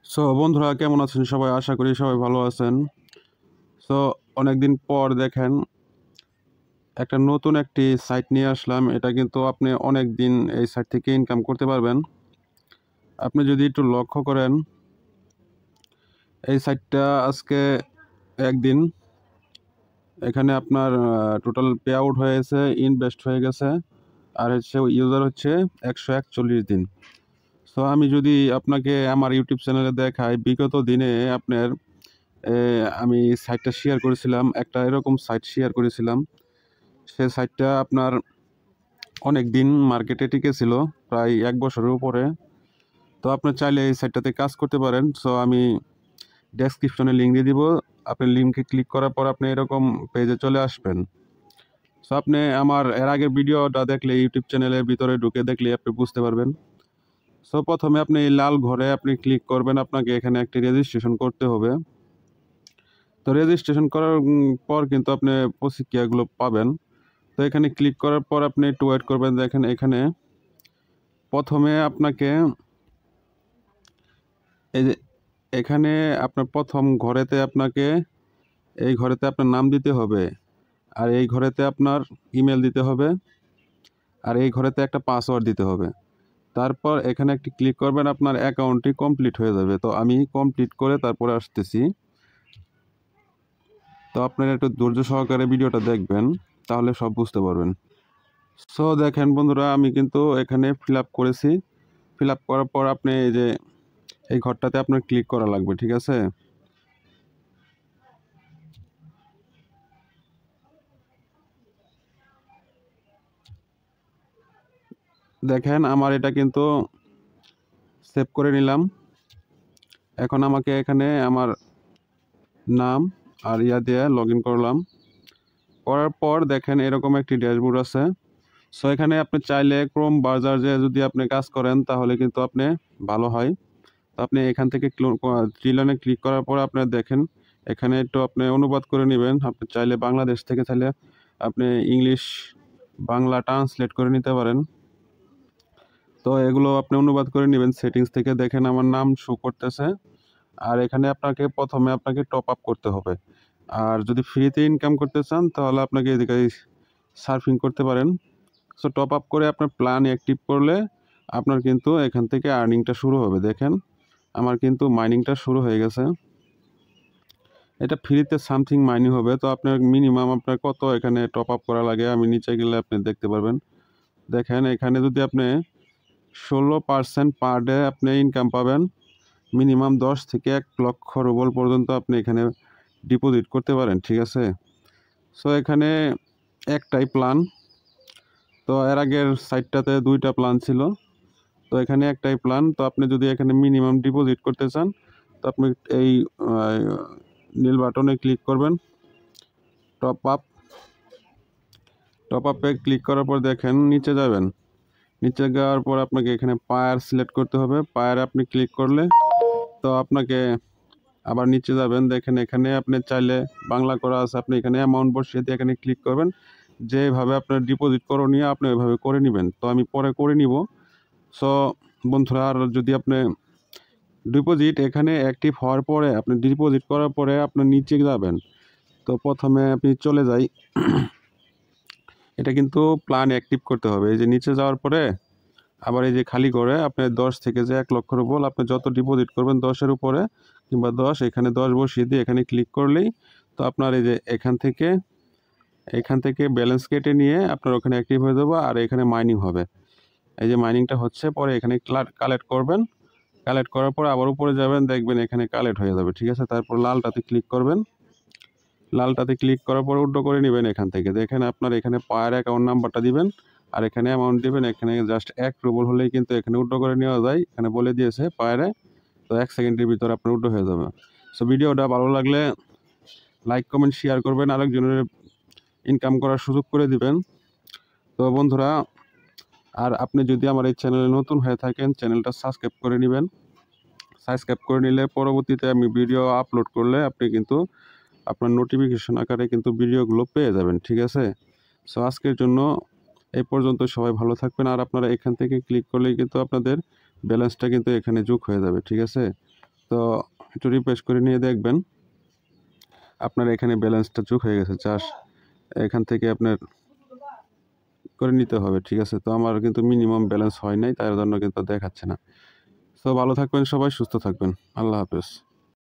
So বন্ধুরা কেমন আছেন সবাই? আশা করি সবাই ভালো আছেন। সো অনেকদিন পর দেখেন একটা নতুন একটি সাইট নিয়ে আসলাম। এটা কিন্তু আপনি অনেক দিন এই সাইট থেকে ইনকাম করতে পারবেন। আপনি যদি একটু লক্ষ্য করেন, এই সাইটটা আজকে একদিন এখানে আপনার টোটাল পে আউট হয়েছে, ইনভেস্ট হয়ে গেছে, আর হচ্ছে ইউজার হচ্ছে 141 দিন। সো আমি যদি আপনাকে আমার ইউটিউব চ্যানেলে দেখাই, বিগত দিনে আপনার আমি সাইটটা শেয়ার করেছিলাম, একটা এরকম সাইট শেয়ার করেছিলাম। সে সাইটটা আপনার অনেক দিন মার্কেটে টিকেছিল, প্রায় 1 বছরের উপরে। তো আপনি চাইলে এই সাইটটাতে কাজ করতে পারেন। সো আমি ডেসক্রিপশনে লিঙ্ক দিয়ে দিব। আপনি লিঙ্কে ক্লিক করার পর আপনি এরকম পেজে চলে আসবেন। সো আপনি আমার এর আগের ভিডিওটা দেখলে, ইউটিউব চ্যানেলের ভিতরে ঢুকে দেখলে আপনি বুঝতে পারবেন। সো প্রথমে আপনি এই লাল ঘরে আপনি ক্লিক করবেন। আপনাকে এখানে একটি রেজিস্ট্রেশন করতে হবে। তো রেজিস্ট্রেশন করার পর কিন্তু আপনি প্রতিক্রিয়াগুলো পাবেন। তো এখানে ক্লিক করার পর আপনি একটু ওয়েট করবেন। দেখেন এখানে প্রথমে আপনাকে এই যে এখানে আপনার প্রথম ঘরেতে আপনাকে এই ঘরেতে আপনার নাম দিতে হবে, আর এই ঘরেতে আপনার ইমেল দিতে হবে, আর এই ঘরেতে একটা পাসওয়ার্ড দিতে হবে। তারপর এখানে একটি ক্লিক করবেন, আপনার অ্যাকাউন্টটি কমপ্লিট হয়ে যাবে। তো আমি কমপ্লিট করে তারপরে আসতেছি। তো আপনারা একটু ধৈর্য সহকারে ভিডিওটা দেখবেন, তাহলে সব বুঝতে পারবেন। সো দেখেন বন্ধুরা, আমি কিন্তু এখানে ফিল আপ করেছি। ফিল আপ করার পর আপনি এই যে এই ঘরটাতে আপনার ক্লিক করা লাগবে, ঠিক আছে? দেখেন আমার এটা কিন্তু সেভ করে নিলাম। এখন আমাকে এখানে আমার নাম আর দিয়ে লগ ইন করলাম। করার পর দেখেন এরকম একটি ড্যাশবোর্ড আছে। সো এখানে আপনি চাইলে ক্রোম ব্রাউজারে যদি আপনি কাজ করেন তাহলে কিন্তু আপনি ভালো হয়। তো আপনি এখান থেকে থ্রি লাইনে ক্লিক করার পর আপনার দেখেন এখানে একটু আপনি অনুবাদ করে নেবেন। আপনি চাইলে বাংলাদেশ থেকে চাইলে আপনি ইংলিশ বাংলা ট্রান্সলেট করে নিতে পারেন। তো এগুলো আপনি অনুবাদ করে নেবেন সেটিংস থেকে। দেখেন আমার নাম শো করতেছে। আর এখানে প্রথমে আপনাকে টপ আপ করতে হবে। আর যদি ফ্রিতে ইনকাম করতে চান তাহলে আপনাকে এদিকে সার্ফিং করতে পারেন। সো টপ আপ করে আপনার প্ল্যান অ্যাক্টিভ করলে আপনার কিন্তু এখান থেকে আর্নিংটা শুরু হবে। দেখেন আমার কিন্তু মাইনিংটা শুরু হয়ে গেছে। এটা ফ্রিতে সামথিং মাইনিং হবে। তো আপনার মিনিমাম আপনার কত এখানে টপ আপ করা লাগে আমি নিচে গেলে আপনি দেখতে পারবেন। দেখেন এখানে যদি আপনি 16% পার ডে আপনি ইনকাম পাবেন। মিনিমাম 10 থেকে 1 লক্ষ রুবল পর্যন্ত আপনি এখানে ডিপোজিট করতে পারেন, ঠিক আছে? সো এখানে একটাই প্ল্যান। তো এর আগের সাইটটাতে 2টা প্ল্যান ছিল। তো এখানে একটাই প্ল্যান। তো আপনি যদি এখানে মিনিমাম ডিপোজিট করতে চান তো আপনি এই নীল বাটনে ক্লিক করবেন, টপ আপ। টপ আপে ক্লিক করার পর দেখেন নিচে যাবেন। নিচে যাওয়ার পর আপনাকে এখানে পায়ার সিলেক্ট করতে হবে। পায়ারে আপনি ক্লিক করলে তো আপনাকে আবার নিচে যাবেন। দেখেন এখানে আপনি চাইলে বাংলা করা আছে, আপনি এখানে অ্যামাউন্ট বসিয়ে দিয়ে এখানে ক্লিক করবেন। যেভাবে আপনার ডিপোজিট করণীয় আপনি ওইভাবে করে নেবেন। তো আমি পরে করে নিব। সো বন্ধুরা, আর যদি আপনি ডিপোজিট এখানে অ্যাক্টিভ হওয়ার পরে আপনি ডিপোজিট করার পরে আপনার নিচে যাবেন। তো প্রথমে আপনি চলে যাই। এটা কিন্তু প্ল্যান অ্যাক্টিভ করতে হবে। এই যে নিচে যাওয়ার পরে আবার এই যে খালি করে আপনি 10 থেকে যে 1 লক্ষ রুবল আপনি যত ডিপোজিট করবেন 10-এর উপরে কিংবা 10, এখানে 10 বসিয়ে দিয়ে এখানে ক্লিক করলেই তো আপনার এই যে এখান থেকে ব্যালেন্স কেটে নিয়ে আপনার ওখানে অ্যাক্টিভ হয়ে যাবে। আর এখানে মাইনিং হবে। এই যে মাইনিংটা হচ্ছে, পরে এখানে কালেক্ট করবেন। কালেক্ট করার পর আবার উপরে যাবেন, দেখবেন এখানে কালেক্ট হয়ে যাবে, ঠিক আছে? তারপর লালটাতে ক্লিক করবেন। লালটাতে ক্লিক করার পর উইথড্র করে নেবেন এখান থেকে। দেখেন আপনার এখানে পায়ের অ্যাকাউন্ট নাম্বারটা দিবেন আর এখানে অ্যামাউন্ট দিবেন। এখানে জাস্ট 1 রুবল হলেই কিন্তু এখানে উইথড্র করে নেওয়া যায়। এখানে বলে দিয়েছে পায়েরে। তো 1 সেকেন্ডের ভিতরে আপনার উইথড্র হয়ে যাবে। সো ভিডিওটা ভালো লাগলে লাইক কমেন্ট শেয়ার করবেন, আরেকজনের ইনকাম করার সুযোগ করে দিবেন। তো বন্ধুরা, আর আপনি যদি আমার এই চ্যানেলে নতুন হয়ে থাকেন চ্যানেলটা সাবস্ক্রাইব করে নেবেন। সাবস্ক্রাইব করে নিলে পরবর্তীতে আমি ভিডিও আপলোড করলে আপনি কিন্তু আপনার নোটিফিকেশন আকারে কিন্তু ভিডিওগুলো পেয়ে যাবেন, ঠিক আছে? সো আজকের জন্য এই পর্যন্ত। সবাই ভালো থাকবেন। আর আপনারা এখান থেকে ক্লিক করলেই কিন্তু আপনাদের ব্যালেন্সটা কিন্তু এখানে যোগ হয়ে যাবে, ঠিক আছে? তো একটু রিফ্রেশ করে নিয়ে দেখবেন আপনার এখানে ব্যালেন্সটা যোগ হয়ে গেছে। জাস্ট এখান থেকে আপনার করে নিতে হবে, ঠিক আছে? তো আমার কিন্তু মিনিমাম ব্যালেন্স হয় নাই, তার জন্য কিন্তু দেখাচ্ছে না। তো ভালো থাকবেন সবাই, সুস্থ থাকবেন। আল্লাহ হাফেজ।